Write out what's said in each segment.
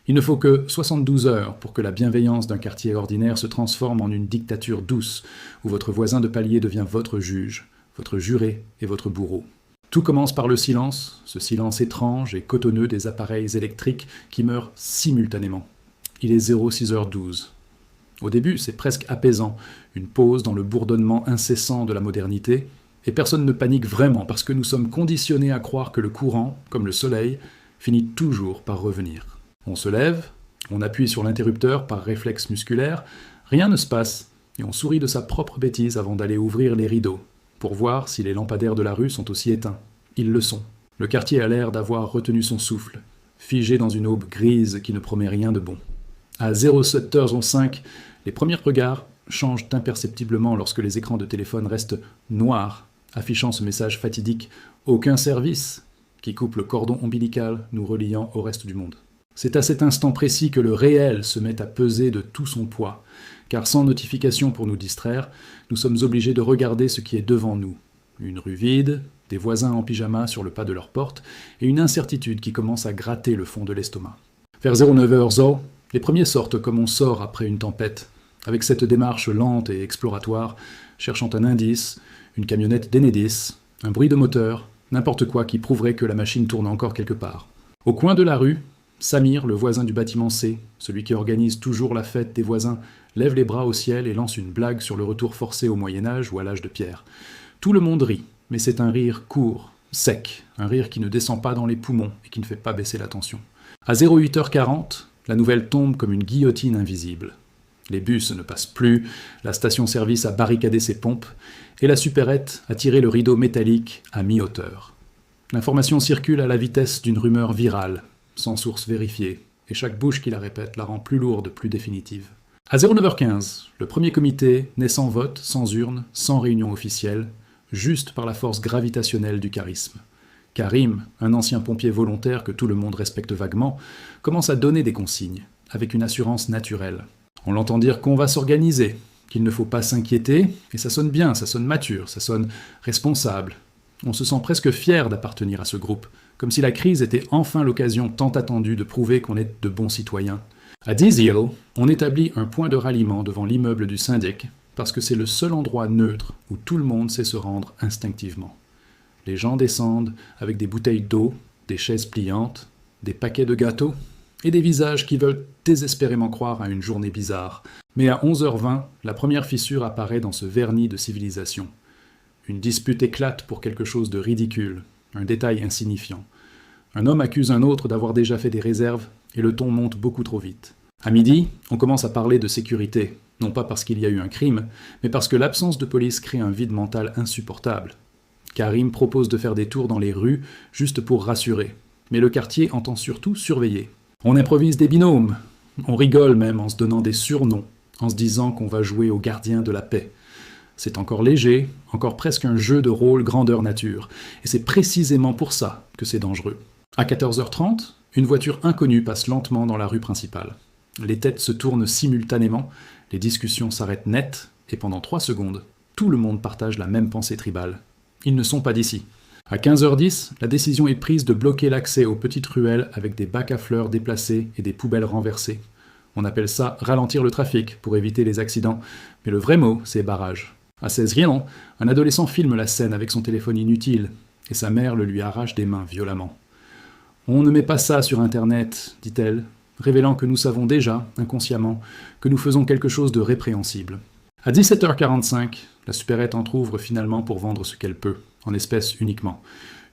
Il ne faut que 72 heures pour que la bienveillance d'un quartier ordinaire se transforme en une dictature douce, où votre voisin de palier devient votre juge, votre juré et votre bourreau. Tout commence par le silence, ce silence étrange et cotonneux des appareils électriques qui meurent simultanément. Il est 06h12. Au début, c'est presque apaisant, une pause dans le bourdonnement incessant de la modernité, et personne ne panique vraiment parce que nous sommes conditionnés à croire que le courant, comme le soleil, finit toujours par revenir. On se lève, on appuie sur l'interrupteur par réflexe musculaire, rien ne se passe, et on sourit de sa propre bêtise avant d'aller ouvrir les rideaux, pour voir si les lampadaires de la rue sont aussi éteints. Ils le sont. Le quartier a l'air d'avoir retenu son souffle, figé dans une aube grise qui ne promet rien de bon. À 07h05, les premiers regards changent imperceptiblement lorsque les écrans de téléphone restent noirs, affichant ce message fatidique « Aucun service » qui coupe le cordon ombilical nous reliant au reste du monde. C'est à cet instant précis que le réel se met à peser de tout son poids, car sans notification pour nous distraire, nous sommes obligés de regarder ce qui est devant nous. Une rue vide, des voisins en pyjama sur le pas de leur porte, et une incertitude qui commence à gratter le fond de l'estomac. Vers 09h, les premiers sortent comme on sort après une tempête, avec cette démarche lente et exploratoire, cherchant un indice, une camionnette d'Enedis, un bruit de moteur, n'importe quoi qui prouverait que la machine tourne encore quelque part. Au coin de la rue, Samir, le voisin du bâtiment C, celui qui organise toujours la fête des voisins, lève les bras au ciel et lance une blague sur le retour forcé au Moyen-Âge ou à l'âge de pierre. Tout le monde rit, mais c'est un rire court, sec, un rire qui ne descend pas dans les poumons et qui ne fait pas baisser la tension. À 08h40, la nouvelle tombe comme une guillotine invisible. Les bus ne passent plus, la station-service a barricadé ses pompes, et la supérette a tiré le rideau métallique à mi-hauteur. L'information circule à la vitesse d'une rumeur virale, sans source vérifiée, et chaque bouche qui la répète la rend plus lourde, plus définitive. À 09h15, le premier comité naît sans vote, sans urne, sans réunion officielle, juste par la force gravitationnelle du charisme. Karim, un ancien pompier volontaire que tout le monde respecte vaguement, commence à donner des consignes, avec une assurance naturelle. On l'entend dire qu'on va s'organiser, qu'il ne faut pas s'inquiéter, et ça sonne bien, ça sonne mature, ça sonne responsable. On se sent presque fier d'appartenir à ce groupe, comme si la crise était enfin l'occasion tant attendue de prouver qu'on est de bons citoyens. À Dease Hill, on établit un point de ralliement devant l'immeuble du syndic, parce que c'est le seul endroit neutre où tout le monde sait se rendre instinctivement. Les gens descendent avec des bouteilles d'eau, des chaises pliantes, des paquets de gâteaux, et des visages qui veulent désespérément croire à une journée bizarre. Mais à 11h20, la première fissure apparaît dans ce vernis de civilisation. Une dispute éclate pour quelque chose de ridicule, un détail insignifiant. Un homme accuse un autre d'avoir déjà fait des réserves, et le ton monte beaucoup trop vite. À midi, on commence à parler de sécurité, non pas parce qu'il y a eu un crime, mais parce que l'absence de police crée un vide mental insupportable. Karim propose de faire des tours dans les rues, juste pour rassurer, mais le quartier entend surtout surveiller. On improvise des binômes, on rigole même en se donnant des surnoms, en se disant qu'on va jouer au gardien de la paix. C'est encore léger, encore presque un jeu de rôle grandeur nature, et c'est précisément pour ça que c'est dangereux. À 14h30, une voiture inconnue passe lentement dans la rue principale. Les têtes se tournent simultanément, les discussions s'arrêtent net, et pendant 3 secondes, tout le monde partage la même pensée tribale. Ils ne sont pas d'ici. À 15h10, la décision est prise de bloquer l'accès aux petites ruelles avec des bacs à fleurs déplacés et des poubelles renversées. On appelle ça ralentir le trafic pour éviter les accidents, mais le vrai mot, c'est barrage. À 16 ans, un adolescent filme la scène avec son téléphone inutile, et sa mère le lui arrache des mains violemment. « On ne met pas ça sur Internet, dit-elle, révélant que nous savons déjà, inconsciemment, que nous faisons quelque chose de répréhensible. À 17h45, la supérette entr'ouvre finalement pour vendre ce qu'elle peut, en espèces uniquement.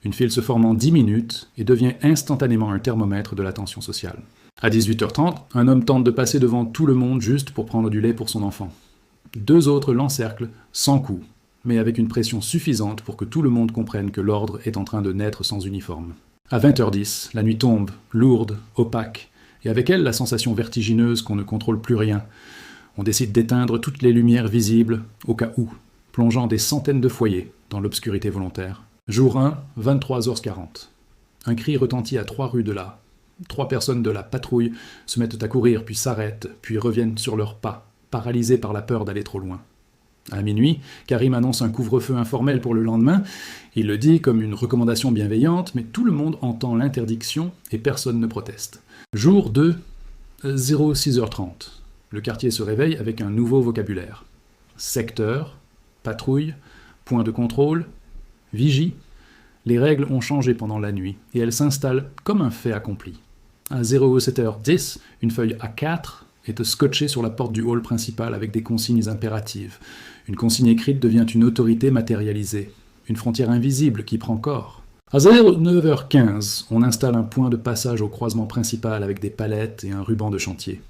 Une file se forme en 10 minutes et devient instantanément un thermomètre de la tension sociale. À 18h30, un homme tente de passer devant tout le monde juste pour prendre du lait pour son enfant. 2 autres l'encerclent, sans coup, mais avec une pression suffisante pour que tout le monde comprenne que l'ordre est en train de naître sans uniforme. À 20h10, la nuit tombe, lourde, opaque, et avec elle la sensation vertigineuse qu'on ne contrôle plus rien. On décide d'éteindre toutes les lumières visibles, au cas où, plongeant des centaines de foyers dans l'obscurité volontaire. Jour 1, 23h40. Un cri retentit à 3 rues de là. 3 personnes de la patrouille se mettent à courir, puis s'arrêtent, puis reviennent sur leurs pas, paralysés par la peur d'aller trop loin. À minuit, Karim annonce un couvre-feu informel pour le lendemain. Il le dit comme une recommandation bienveillante, mais tout le monde entend l'interdiction et personne ne proteste. Jour 2, 06h30. Le quartier se réveille avec un nouveau vocabulaire. Secteur, patrouille, point de contrôle, vigie. Les règles ont changé pendant la nuit et elles s'installent comme un fait accompli. À 07h10, une feuille A4 est scotchée sur la porte du hall principal avec des consignes impératives. Une consigne écrite devient une autorité matérialisée, une frontière invisible qui prend corps. À 09h15, on installe un point de passage au croisement principal avec des palettes et un ruban de chantier.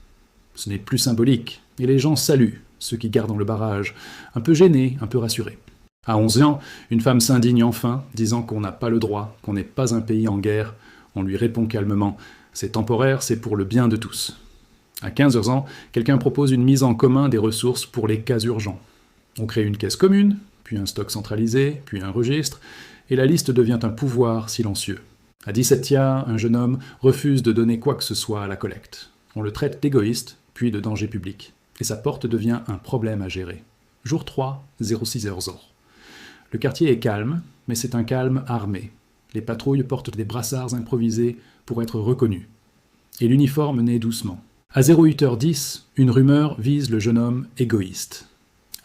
Ce n'est plus symbolique, et les gens saluent ceux qui gardent le barrage, un peu gênés, un peu rassurés. À 11 ans, une femme s'indigne enfin, disant qu'on n'a pas le droit, qu'on n'est pas un pays en guerre. On lui répond calmement « C'est temporaire, c'est pour le bien de tous ». À 15 ans, quelqu'un propose une mise en commun des ressources pour les cas urgents. On crée une caisse commune, puis un stock centralisé, puis un registre, et la liste devient un pouvoir silencieux. À 17 ans, un jeune homme refuse de donner quoi que ce soit à la collecte. On le traite d'égoïste, puis de danger public. Et sa porte devient un problème à gérer. Jour 3, 06h. Le quartier est calme, mais c'est un calme armé. Les patrouilles portent des brassards improvisés pour être reconnus. Et l'uniforme naît doucement. À 08h10, une rumeur vise le jeune homme égoïste.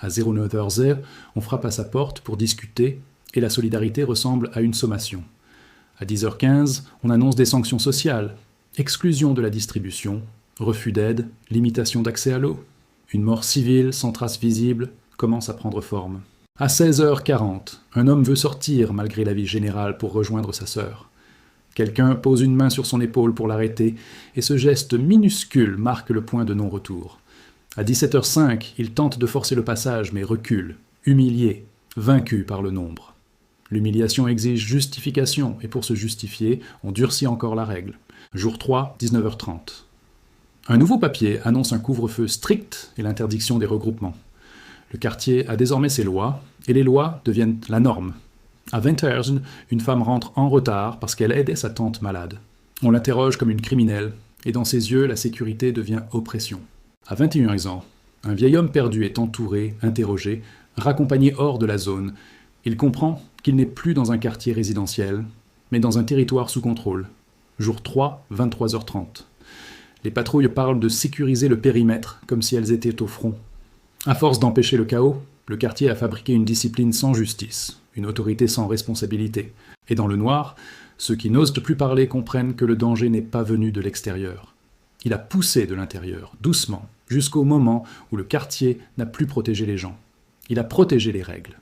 À 09h, on frappe à sa porte pour discuter et la solidarité ressemble à une sommation. À 10h15, on annonce des sanctions sociales, exclusion de la distribution, refus d'aide, limitation d'accès à l'eau. Une mort civile sans trace visible commence à prendre forme. À 16h40, un homme veut sortir malgré l'avis général pour rejoindre sa sœur. Quelqu'un pose une main sur son épaule pour l'arrêter, et ce geste minuscule marque le point de non-retour. À 17h05, il tente de forcer le passage, mais recule, humilié, vaincu par le nombre. L'humiliation exige justification, et pour se justifier, on durcit encore la règle. Jour 3, 19h30. Un nouveau papier annonce un couvre-feu strict et l'interdiction des regroupements. Le quartier a désormais ses lois, et les lois deviennent la norme. À 20h, une femme rentre en retard parce qu'elle aidait sa tante malade. On l'interroge comme une criminelle, et dans ses yeux, la sécurité devient oppression. À 21h, un vieil homme perdu est entouré, interrogé, raccompagné hors de la zone. Il comprend qu'il n'est plus dans un quartier résidentiel, mais dans un territoire sous contrôle. Jour 3, 23h30. Les patrouilles parlent de sécuriser le périmètre, comme si elles étaient au front. À force d'empêcher le chaos, le quartier a fabriqué une discipline sans justice, une autorité sans responsabilité. Et dans le noir, ceux qui n'osent plus parler comprennent que le danger n'est pas venu de l'extérieur. Il a poussé de l'intérieur, doucement, jusqu'au moment où le quartier n'a plus protégé les gens. Il a protégé les règles.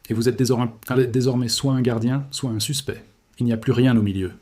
Et vous êtes désormais soit un gardien, soit un suspect. Il n'y a plus rien au milieu.